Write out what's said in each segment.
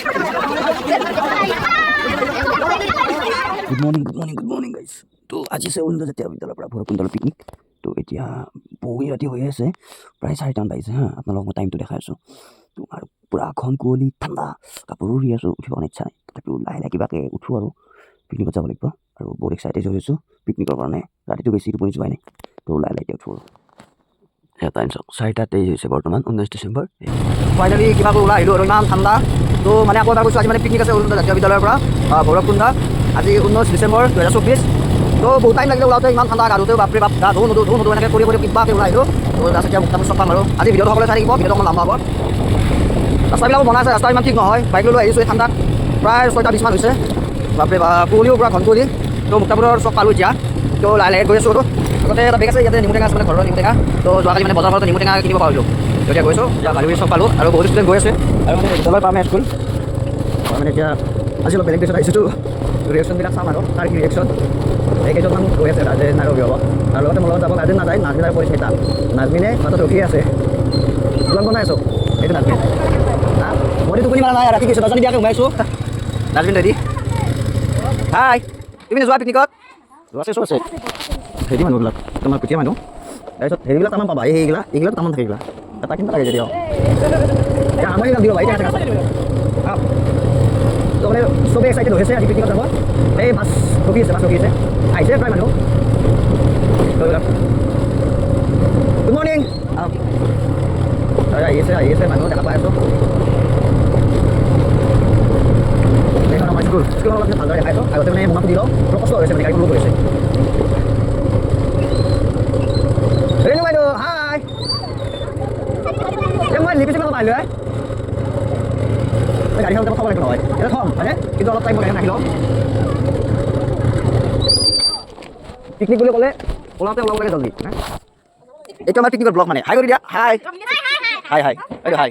Good morning guys. তো আজি আছে অৰুণোদয় জাতীয় বিদ্যালয়ৰ পৰা ভৈৰৱকুণ্ডলৈ পিকনিক। তো এতিয়া বহু ৰাতি হৈ আছে, প্ৰায় 4টামান বাজিছে হা। আপোনালোকক মই টাইমটো দেখাই আছোঁ। তো আৰু পূৰা ঘন কুঁৱলী, ঠাণ্ডা, কাপোৰো উৰি আছোঁ, উঠিব ইচ্ছা নাই। তথাপিও লাহে লাহে কিবাকৈ উঠোঁ আৰু পিকনিকত যাব লাগিব। আৰু বহুত এক্সাইটেড হৈ আছোঁ পিকনিকৰ কাৰণে। ৰাতিটো বেছি টোপনি যোৱাই নাই, তো লাহে লাহে উঠোঁ আৰু। টাইম চাওক 4:23 হৈছে বৰ্তমান, 19 ডিচেম্বৰ। ফাইনেলি কিবাকৈ ওলাই আহিলোঁ আৰু ইমান ঠাণ্ডা। তো মানে আকৌ এবাৰ কৈছোঁ, আজি মানে পিকনিক আছে অৰুণোদয় জাতীয় বিদ্যালয়ৰ পৰা ভৈৰৱকুণ্ড। আজি 19 ডিচেম্বৰ 2024। তো বহুত টাইম লাগিলে ওলাওঁতে, ইমান ঠাণ্ডা, গা ধোঁতেও বাপৰে বাপ, গা ধোঁ নোধোঁ এনেকৈ কৰি কিবাকৈ ওলাই আহিলোঁ। তো জাষ্ট এতিয়া মুক্তামুখ চব পাম আৰু আজি ভিডিঅ'টো সকলোৱে চাই থাকিব, ভিডিঅ'টো অকমান লম্বা হ'ব। ৰাস্তাবিলাকো বনাইছে, ৰাস্তা ইমান ঠিক নহয়। বাইক লৈ আহিছোঁ এই ঠাণ্ডাত, প্ৰায় 6:20 মান হৈছে। বাপৰে বা কুঁৱলীও পূৰা ঘন কুঁৱলী। তো মুক্তাপুৰৰ চব পালোঁ এতিয়া। তো লাহে লাহে গৈ আছোঁ আৰু আগতে এটা বেগ আছে ইয়াতে, নেমু টেঙা আছে, মানে ঘৰৰ নেমু টেঙা। তো যোৱাকালি মানে বজাৰ কৰোঁতে নেমু টেঙা কিনিব পাহৰিলোঁ। এতিয়া গৈছোঁ, এতিয়া গাড়ী চব পালোঁ আৰু বহুত ষ্টুডেণ্ট গৈ আছে। আৰু মানে বিদ্যালয় পাম স্কুল মানে এতিয়া আজি অলপ বেলেগ পিছত আহিছোঁতো, ৰিয়েকশ্যনবিলাক চাম আৰু তাৰ কি ৰিয়েকশ্যন। এইকেইজনমান গৈ আছে, গাৰ্জেন আৰু অভিভাৱক, আৰু লগতে মোৰ লগত যাব গাৰ্জেন নাযায়। নাজমিনাৰ পৰিচয়তা, নাজমিনে মাতত ৰখি আছে। ব্লগ বনাই আছোঁ, এইটো নাজমিন। মইতো টোপনি মাৰা নাই, ৰাতি কিছু দহজনী দিয়াকৈ সোমাইছোঁ। নাজমিন ৰেডি? হাই, তুমি নোযোৱা পিকনিকত? আছে চব আছে, হেৰি মানুহবিলাক তোমাৰ কুটীয়া মানুহ। তাৰপিছত হেৰিবিলাক তামান পাবা, এইগিলাক তামান থাকে। এইগিলা এটা কিন্তু লাগে যদি আমাৰ এইবিলাক দিব ভাই। তো মানে চবেই এক্সাইটেড হৈ আছে আজি পিকনিকত যাব। এই মাছ ৰখি আছে, আহিছে প্ৰায় মানুহ। Good morning. আহি আছে মানুহ, দেখা পাই আছোঁ। এইখন আমাৰ স্কুলখন অলপ ভালদৰে দেখাইছোঁ। আগতে মানে মোমাটো দিলোঁ, অলপ কষ্ট হৈছে, মানে গাড়ী ফুল কৰিছে। ৰেণু বাইদেউ হাই, মই লিপিচিপ অলপ আহিলোঁ। গাড়ীখন থ'ব লাগিব নহয়, এটা থ'ম হয়নে, কিন্তু অলপ টাইম মই গাড়ীখন ৰাখি লওঁ। পিকনিক বুলি ক'লে ওলাওঁতে ওলাব লাগে জলদি। এইটো আমাৰ পিকনিকৰ ব্লগ মানে। হাই কৰি দিয়া। হাই এইটো হাই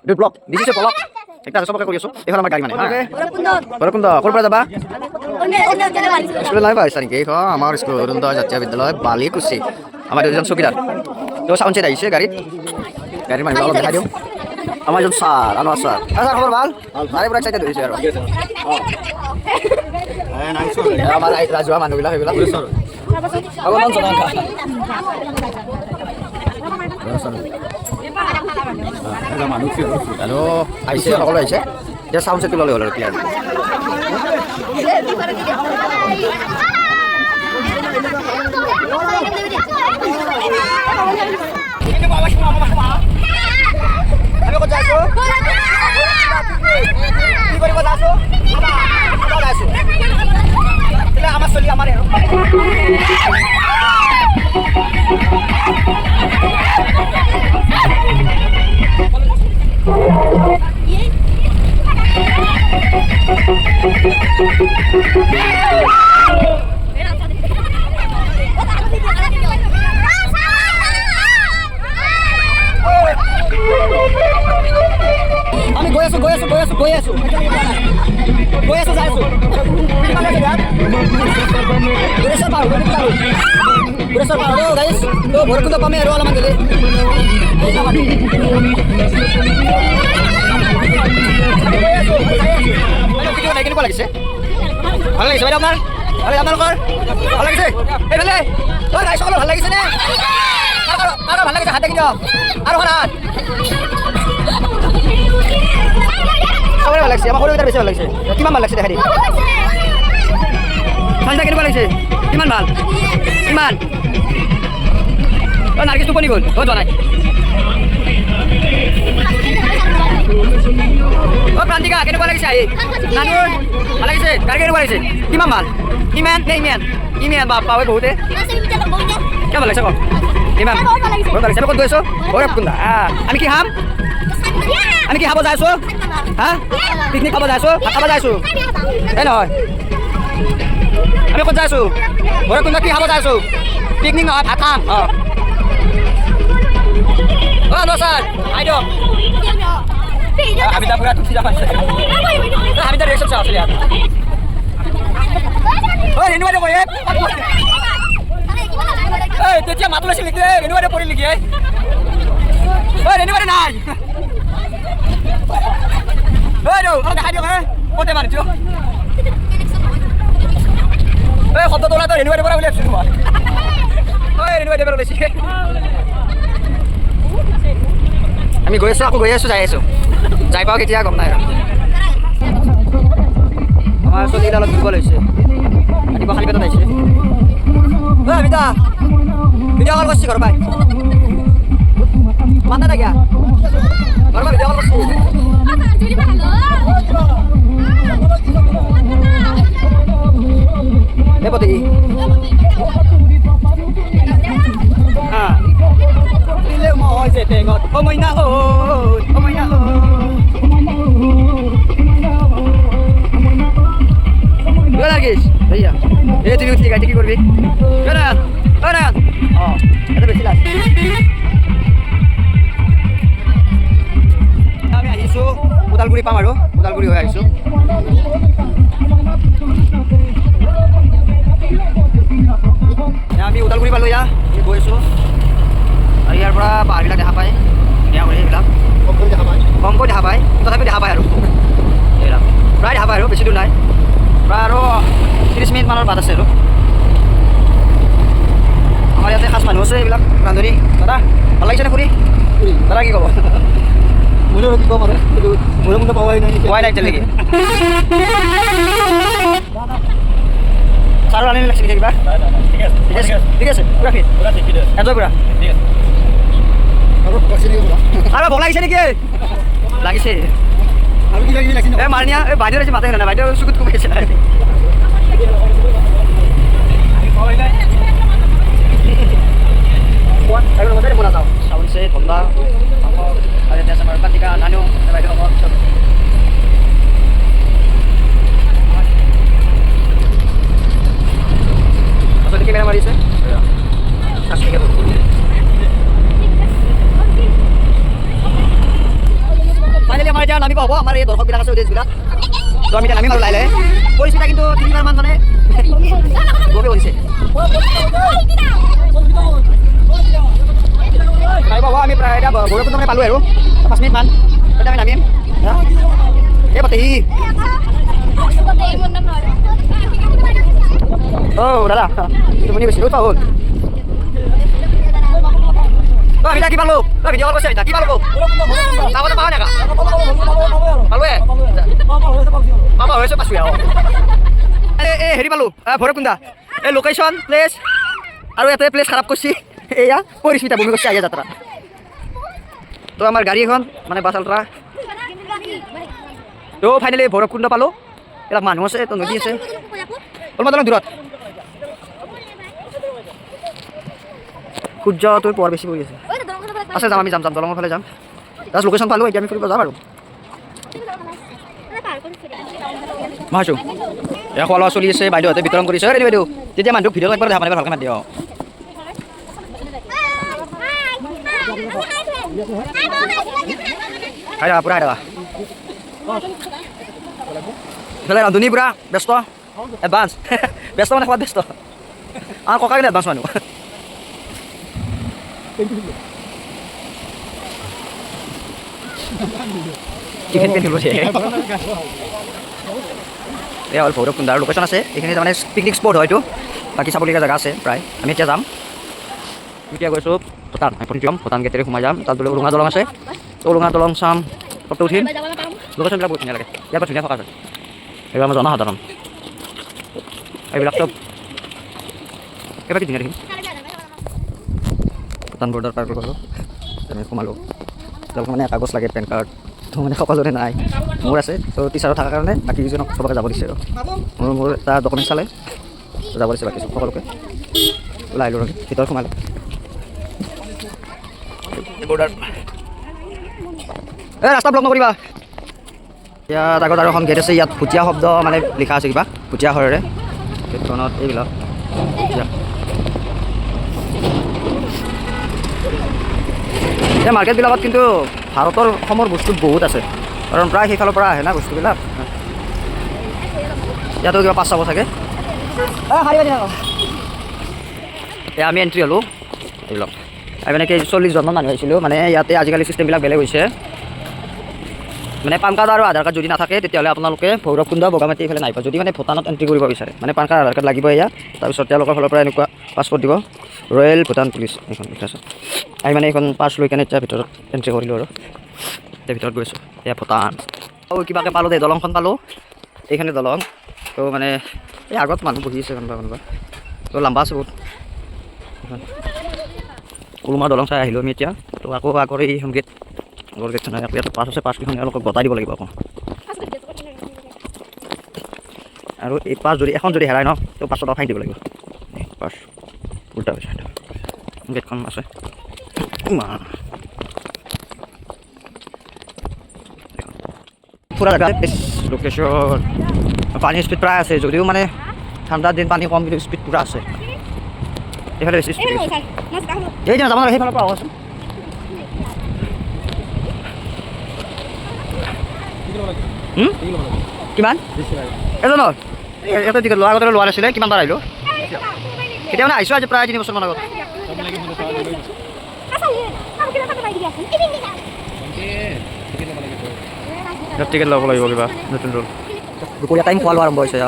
এইটো ব্লগ দিছে ব্লগ একটা চবকে কৰি আছোঁ। এইখন আমাৰ গাড়ী মানে ভৈৰৱকুণ্ড। ক'ৰ পৰা যাবা? স্কুলত নাই পাইছা নেকি? এইখন আমাৰ স্কুল অৰুণোদয় জাতীয় বিদ্যালয় বালিকুচি। আমাৰ দুজন চকীদাৰ। তো চাউণ্ড চেট আহিছে গাড়ীৰ মানুহ অলপ দেখাই দিওঁ। আমাৰ এজন ছাৰ, আনোৱাৰ ছাৰ। ছাৰ খবৰ ভাল? তাৰে পৰা এক্সাইটেড হৈছে আৰু আমাৰ ৰাজহুৱা মানুহবিলাক সেইবিলাক মানুহ আহিছে, সকলো আহিছে। এতিয়া চাউণ্ড চেটটো ল'লে হ'ল আৰু ক্লিয়াৰ। আমি ক'ত যাইছোঁ? কি কৰিব যাইছোঁ? আমাৰ চলি আমাৰ আমি গৈ আছোঁ যাই আছোঁ। গুৰেশ্বৰ পাহাৰো গাইছ। তো ভৈৰৱকুণ্ড পামেই আৰু অলপমান গ'লে। কেনেকুৱা লাগিছে? ভাল লাগিছে বাইদেউ আপোনাৰ? আপোনালোকৰ ভাল লাগিছে? এইফালে সকলো ভাল লাগিছে নে? ভাল লাগিছে? হাত দেখি দিয়ক আৰু হাত। চবৰে ভাল লাগিছে, আমাৰ সৰুকেইটাৰ বেছি ভাল লাগিছে। কিমান ভাল লাগিছে দেখাই দি। ঠাণ্ডা কেনেকুৱা লাগিছে? কিমান ভাল? কিমান? নাৰ্গিছ টোপনি গ'ল, যোৱা নাই। প্ৰান্তিকা কেনেকুৱা লাগিছে আহি? নানুৰ ভাল লাগিছে? গাড়ী কেনেকুৱা লাগিছে? কিমান ভাল? ইমান বাপ বহুতে কিমান ভাল লাগিছে কওক? ইমান বহুত ভাল লাগিছে। আমি ক'ত গৈ আছোঁ? ভৈৰৱকুণ্ড। আমি কি খাম? আমি কি খাব যাই আছোঁ? হা, পিকনিক খাব যাই আছোঁ, ভাত খাব যাই আছোঁ। এই নহয়, আমি ক'ত যাই আছোঁ? ভৈৰৱকুণ্ড। কি খাব যাই আছোঁ? পিকনিক নহয়, ভাত খাম। ন ছাৰ আই দিয়ক। আমি তাৰ পৰা তুলি যাম। আমি তাৰ ৰিয়েকশ্যন চাওঁ আছিলে ইয়াত। ৰেণু বাইদেউ কয় তেতিয়া মাতো লৈছিল নেকি? ৰেণু বাইদেউ পৰিল নেকি? ৰেণু বাইদেউ নাই। আমি গৈ আছোঁ, আকৌ গৈ আছোঁ, যাই আছোঁ। যাই পাওঁ কেতিয়া গম নাই আৰু। আমাৰ ছোৱালীকেইটা অলপ দুৰ্বল হৈছে, ৰাতিপুৱা খালী পেটত আহিছে। বিদা ভিডিঅ' কল কৰিছে ঘৰৰ পৰাই, মাতা নাকিয়া ঘৰৰ পৰা ভিডিঅ' কল কৰিছে। Pati Ile mo hoy se tengot omoy na hon omoy na hon Gala guys bhaiya এই তুমি উঠি গাড়ি কি করবি গনা গনা এটা বেশি লাগ আমি আহিছো উদালগুৰি পাম আৰু উদালগুৰি হৈ আহিছো আমি উদালগুৰি পালোঁ এয়া গৈ আছোঁ আৰু ইয়াৰ পৰা পাহাৰবিলাক দেখা পায় ধুনীয়া কৰি সেইবিলাক কমকৈ দেখা পায় তথাপি দেখা পায় আৰু এইবিলাক প্ৰায় দেখা পায় আৰু বেছি দূৰ নাই প্ৰায় আৰু 30 মিনিটমানৰ বাট আছে আৰু আমাৰ ইয়াতে খাচ মানুহ আছে এইবিলাক ৰান্ধনি দাদা ভাল লাগিছেনে ফুৰি দাদা কি ক'ব মোৰো কি ক'ম আৰু মোৰো মোটা পোৱাই নাই এতিয়ালৈকে চাৰ আনি লাগিছে কিবা ঠিক আছে পুৰা ফিট এনজয় পুৰা আৰু ভোক লাগিছে নেকি লাগিছে আৰু কি লাগিছে এই মাৰনিয়া এই বাইদেউ আছে মাতে না বাইদেউ চকুত কমাইছে চাউল আছে ঠণ্ডা আৰু এতিয়া আমাৰ পাতিকা নানো বাইদেউ হ'ব আচলতে কেমেৰা মাৰিছে ফাইনেলি আমাৰ এতিয়া নামিব হ'ব আমাৰ এই দৰ্শকবিলাক আছে উদ্দেশ্যবিলাক তো আমি এতিয়া নামিম আৰু লাহে লাহে পৰিস্থিতি কিন্তু 3বাৰ মান মানে গবে কৰিছে নামিব হ'ব আমি প্ৰায় এতিয়া ভৈৰৱকুণ্ড মানে পালোঁ আৰু 5 মিনিট মান এতিয়া আমি নামিম এই পাতে দাদা টোপনি গৈছিলোঁ হ'ল আমি কি পালোঁ ভিডিঅ' কল কৰিছে কি পালোঁ চাবলৈ পাওঁ নেকা পালোৱে পাবা হৈছে পাইছোঁ আৰু এই হেৰি পালোঁ ভৈৰৱকুণ্ড এই লোকেশ্যন প্লেচ আৰু ইয়াতে প্লেচ খাৰাপ কৰিছে এয়া পৰিস্মিতা ভূমি কৰিছে আহিয়া যাত্ৰা তো আমাৰ গাড়ী এখন মানে বাছ আল্ট্ৰা তো ফাইনেলি ভৈৰৱকুণ্ড পালোঁ এইবিলাক মানুহ আছে তো নদী আছে অলপমান অলপ দূৰত সূৰ্যটো পোৱাৰ বেছি পৰি আছে আছে যাম আমি যাম দলঙৰ ফালে যাম জাষ্ট লোকেশ্যন পালোঁ এতিয়া আমি ফুৰিব যাম আৰু মাছো এয়া খোৱা লোৱা চলি আছে বাইদেউহঁতে বিতৰণ কৰিছে ৰেডি বাইদেউ তেতিয়া মানুহক ভিডিঅ' একবাৰ দেখা পালে ভালকৈ মাতি দিওঁ খাই থাকা পূৰা খাই থাকা ইফালে ৰান্ধনি পূৰা ব্যস্ত এডভান্স ব্যস্ত মানে খোৱাত ব্যস্ত আমাৰ ককা কিন্তু এডভান্স মানুহ এয়া হ'ল ভৈৰৱকুণ্ড আৰু লোকেশ্যন আছে এইখিনি তাৰমানে পিকনিক স্পট হয়তো বাকী চাবলগীয়া জেগা আছে প্ৰায় আমি এতিয়া যাম এতিয়া গৈছোঁ ভূটান ভূটান গেটেৰে সোমাই যাম তাত বোলে উৰুঙা দলং আছে উৰুঙা দলং চাম ফটো উঠিম লোকেশ্যনবিলাক বহুত ধুনীয়া লাগে ইয়াৰ পৰা ধুনীয়া থকা আছে এইবোৰ আমাৰ জনসাধাৰণ এইবিলাক চব এইবাৰ কি ধুনীয়া দেখিম ভূটান বৰ্ডাৰ পাৰ কৰোঁ আমি সোমালোঁ তেওঁলোক মানে কাগজ লাগে পেন কাৰ্ড তো মানে সকলোৰে নাই মোৰ আছে তো টিচাৰত থকাৰ কাৰণে বাকী কেইজনক চবকে যাব দিছে আৰু মোৰ এটা ডকুমেণ্ট চালে যাব দিছে বাকী সকলোকে ওলাই আহিলোঁ ভিতৰত সোমালোঁ বৰ্ডাৰ এই ৰাস্তা ব্লক নকৰিবা ইয়াত আগত আৰু এখন গেট আছে ইয়াত ভুটীয়া শব্দ মানে লিখা আছে কিবা ভুটীয়া আখৰেৰে গেটখনত এইবিলাক এই মাৰ্কেটবিলাকত কিন্তু ভাৰতৰ অসমৰ বস্তু বহুত আছে কাৰণ প্ৰায় সেইফালৰ পৰা আহে না বস্তুবিলাক ইয়াতো কিবা পাছ চাব চাগে এয়া আমি এণ্ট্ৰি হ'লোঁ এইবিলাক আমি মানে কি 40জনমান মানুহ আহিছিলোঁ মানে ইয়াতে আজিকালি চিষ্টেমবিলাক বেলেগ হৈছে মানে পান কাৰ্ড আৰু আধাৰ কাৰ্ড যদি নাথাকে তেতিয়াহ'লে আপোনালোকে ভৈৰৱকুণ্ড বগামাটি এইফালে নাহিব যদি মানে ভূটানত এণ্ট্ৰি কৰিব বিচাৰে মানে পান কাৰ্ড আধাৰ কাৰ্ড লাগিব এয়া তাৰপিছত তেওঁলোকৰ ফালৰ পৰা এনেকুৱা পাছপৰ্ট দিব ৰয়েল ভূটান পুলিচ এইখন লিখা আছে আমি মানে এইখন পাছ লৈ কেনে এতিয়া ভিতৰত এণ্ট্ৰি কৰিলোঁ আৰু এতিয়া ভিতৰত গৈছোঁ এয়া ভূটান কিবাকৈ পালোঁ দেই দলংখন পালোঁ এইখিনি দলং তো মানে এই আগত মানুহ বহি আছে কোনোবা তো লম্বা আছে বহুত উলুমাৰ দলং চাই আহিলোঁ আমি এতিয়া তো আকৌ আগৰ এইখন গেট আগৰ গেটখন ইয়াত পাছ আছে পাছকেইখন অলপ গতাই দিব লাগিব আকৌ আৰু এই পাছ যদি এখন যদি হেৰাই ন তো পাছত ফাইন দিব লাগিব পাছ উল্টা হৈছে গেটখন আছে পুৰা জেগা লোকেশ্যন পানীৰ স্পীড প্ৰায় আছে যদিও মানে ঠাণ্ডাৰ দিন পানী কম কিন্তু স্পীড পুৰা আছে এইফালে বেছি স্পীড এই যাব নালাগে সেইফালৰ পৰা আহচোন কিমান এজনৰ এটা টিকেট লোৱা আগতে লোৱা নাছিলে কিমান বাৰ আহিলোঁ এতিয়া মানে আহিছোঁ আজি প্ৰায় 3 বছৰমান আগত টিকেট ল'ব লাগিব কিবা নতুন ৰুল দুপৰীয়া টাইম খোৱা লোৱা আৰম্ভ হৈছে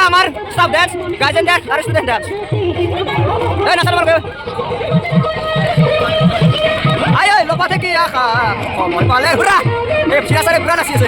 আমাৰ ষ্টাফ ডেন্স গাৰ্জেন ডেন্স আৰু ষ্টুডেণ্ট ডেন্স এই নাচাব লাগিব আই ঐ লপাতে কি আখা সময় পালে ঘূৰা এই চিৰাচাৰে ঘূৰা নাচি আছে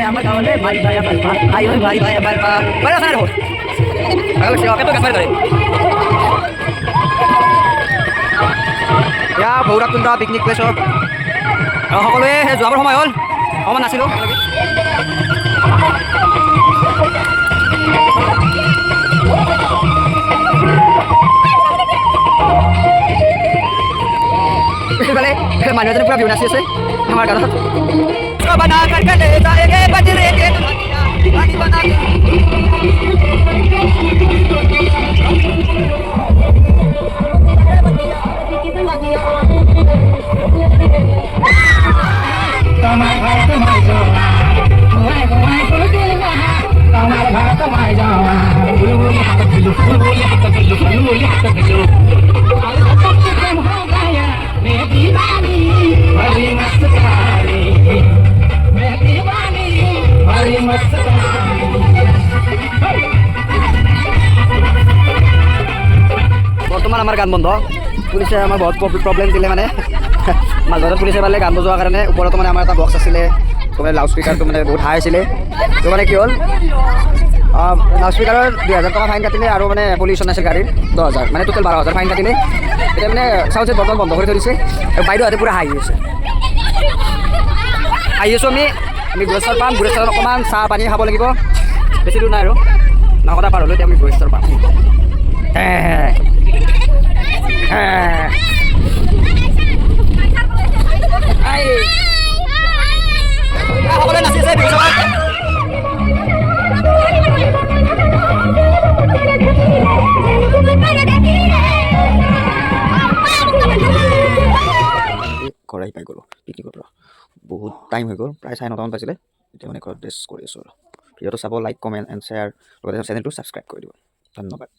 আমাৰ গাঁৱলে ভাই ভাই ভাই ভাই ভাই ভাই ভাই আছে না কেতো গাছ ধরে ইয়া ভৈৰৱকুণ্ড পিকনিক প্লেছৰ সকলোৱে যোৱাবৰ সময় হ'ল অকণমান নাছিলোঁ মানুহ এজনে পুৰা বিহু নাচি আছে আমাৰ গানত बना करके ले जाएंगे बजरे के दुल्हनिया बना বৰ্তমান আমাৰ গান বন্ধ পুলিচে আমাৰ বহুত প্ৰব্লেম দিলে মানে মাজতে পুলিচে পালে গান বজোৱাৰ কাৰণে ওপৰতো মানে আমাৰ এটা বক্স আছিলে তো মানে লাউড স্পীকাৰটো মানে বহুত হাই আছিলে তো মানে কি হ'ল লাউড স্পীকাৰৰ 2000 টকা ফাইন কাটিলে আৰু মানে পলিউশ্যন আছিল গাড়ীৰ 10000 মানে টোটেল 12000 ফাইন কাটিলে এতিয়া মানে চাউণ্ড চেট বটল বন্ধ কৰি থৈ দিছে আৰু বাইদেউহঁতে পূৰা হাঁহি আছে আছোঁ আমি গুৰেশ্বৰ পাম গুৰেশ্বৰত অকণমান চাহ পানী খাব লাগিব বেছি দূৰ নাই আৰু নাকটা পাৰ হ'লোঁ এতিয়া আমি গুৰেশ্বৰ পাম সকলোৱে নাচি আছে বিহু সভাত ঘৰ আহি পাই গ'লোঁ পিকনিকৰ পৰা বহুত টাইম হৈ গ'ল প্ৰায় 9:30মান বাজিলে এতিয়া মানে ঘৰত ৰেষ্ট কৰি আছোঁ আৰু ভিডিঅ'টো চাব লাইক কমেণ্ট এণ্ড শ্বেয়াৰ লগতে চেনেলটো ছাবস্ক্ৰাইব কৰি দিব ধন্যবাদ।